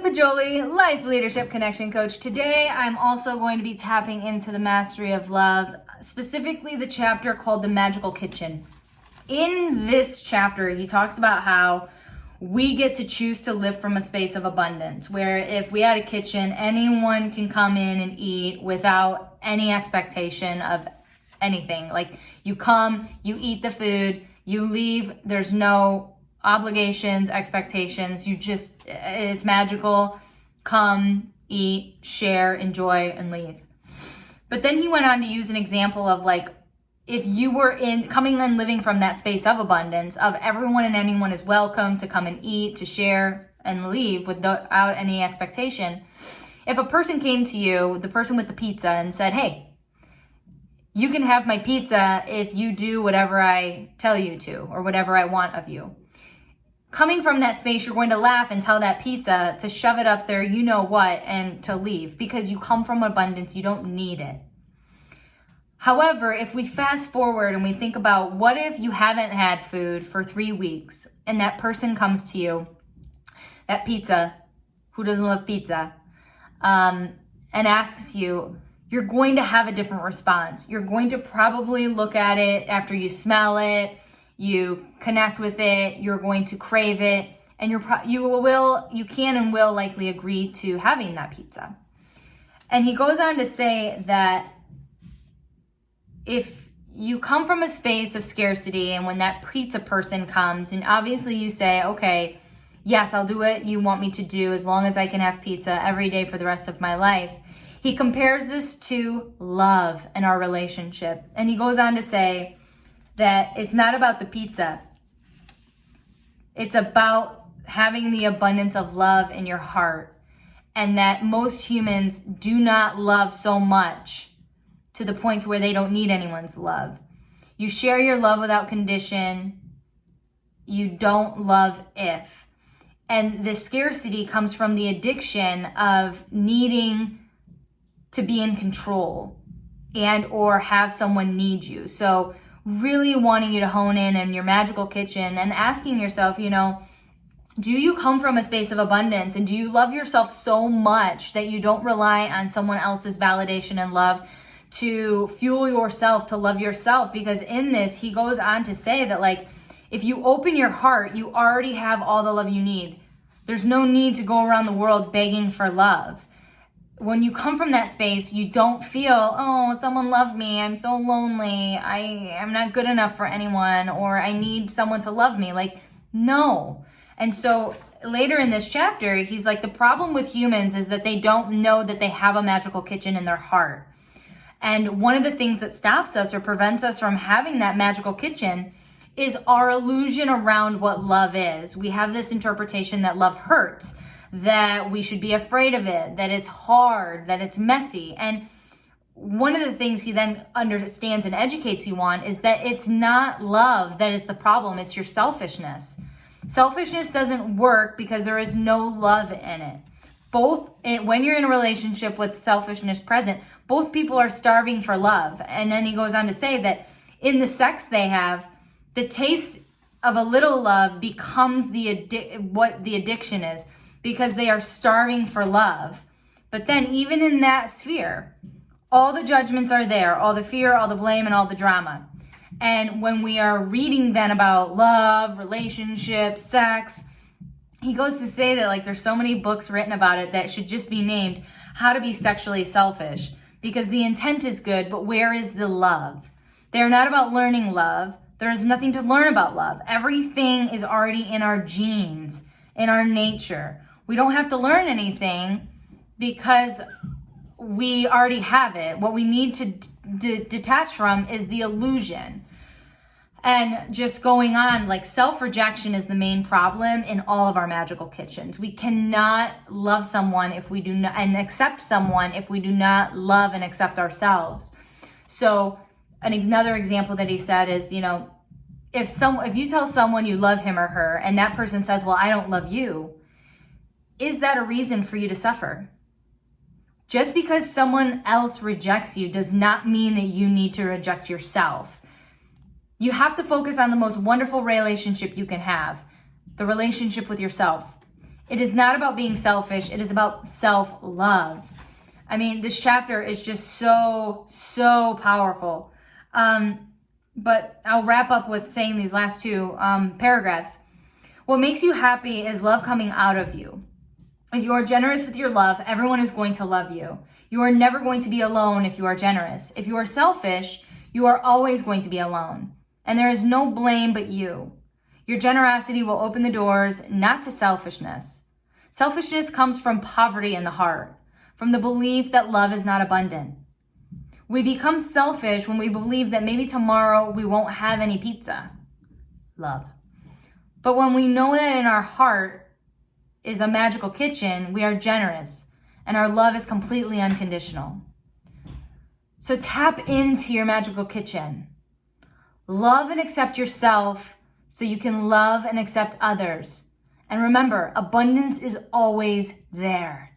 Pajoli, Life Leadership Connection Coach. Today, I'm also going to be tapping into the mastery of love, specifically the chapter called The Magical Kitchen. In this chapter, he talks about how we get to choose to live from a space of abundance, where if we had a kitchen, anyone can come in and eat without any expectation of anything. Like, you come, you eat the food, you leave, there's no obligations, expectations. It's magical. Come, eat, share, enjoy, and leave. But then he went on to use an example of like, if you were coming and living from that space of abundance, of everyone and anyone is welcome to come and eat, to share, and leave without any expectation. If a person came to you, the person with the pizza, and said, hey, you can have my pizza if you do whatever I tell you to, or whatever I want of you. Coming from that space, you're going to laugh and tell that pizza to shove it up there, you know what, and to leave, because you come from abundance, you don't need it. However, if we fast forward and we think about what if you haven't had food for 3 weeks and that person comes to you, that pizza, who doesn't love pizza, and asks you, you're going to have a different response. You're going to probably look at it after you smell it, you connect with it, you're going to crave it, and you can and will likely agree to having that pizza. And he goes on to say that if you come from a space of scarcity, and when that pizza person comes, and obviously you say, okay, yes, I'll do what you want me to do as long as I can have pizza every day for the rest of my life. He compares this to love and our relationship. And he goes on to say that it's not about the pizza. It's about having the abundance of love in your heart. And that most humans do not love so much to the point where they don't need anyone's love. You share your love without condition. You don't love if. And the scarcity comes from the addiction of needing to be in control and or have someone need you. So really wanting you to hone in your magical kitchen and asking yourself, do you come from a space of abundance, and do you love yourself so much that you don't rely on someone else's validation and love to fuel yourself, to love yourself? Because in this, he goes on to say that, like, if you open your heart, you already have all the love you need. There's no need to go around the world begging for love. When you come from that space, you don't feel, oh, someone loved me, I'm so lonely, I'm not good enough for anyone, or I need someone to love me. Like, no. And so later in this chapter, he's like, the problem with humans is that they don't know that they have a magical kitchen in their heart. And one of the things that stops us or prevents us from having that magical kitchen is our illusion around what love is. We have this interpretation that love hurts, that we should be afraid of it, that it's hard, that it's messy. And one of the things he then understands and educates you on is that it's not love that is the problem, it's your selfishness. Selfishness doesn't work because there is no love in it. When you're in a relationship with selfishness present, both people are starving for love. And then he goes on to say that in the sex they have, the taste of a little love becomes what the addiction is, because they are starving for love. But then even in that sphere, all the judgments are there, all the fear, all the blame, and all the drama. And when we are reading then about love, relationships, sex, he goes to say that, like, there's so many books written about it that should just be named How to Be Sexually Selfish, because the intent is good, but where is the love? They're not about learning love. There is nothing to learn about love. Everything is already in our genes, in our nature. We don't have to learn anything because we already have it. What we need to detach from is the illusion. And just going on, like, self-rejection is the main problem in all of our magical kitchens. We cannot love someone if we do not, and accept someone if we do not love and accept ourselves. So another example that he said is, if you tell someone you love him or her and that person says, well, I don't love you, is that a reason for you to suffer? Just because someone else rejects you does not mean that you need to reject yourself. You have to focus on the most wonderful relationship you can have, the relationship with yourself. It is not about being selfish. It is about self-love. I mean, this chapter is just so powerful. But I'll wrap up with saying these last two paragraphs. What makes you happy is love coming out of you. If you are generous with your love, everyone is going to love you. You are never going to be alone if you are generous. If you are selfish, you are always going to be alone. And there is no blame but you. Your generosity will open the doors, not to selfishness. Selfishness comes from poverty in the heart, from the belief that love is not abundant. We become selfish when we believe that maybe tomorrow we won't have any pizza. Love. But when we know that in our heart is a magical kitchen, we are generous, and our love is completely unconditional. So tap into your magical kitchen. Love and accept yourself so you can love and accept others. And remember, abundance is always there.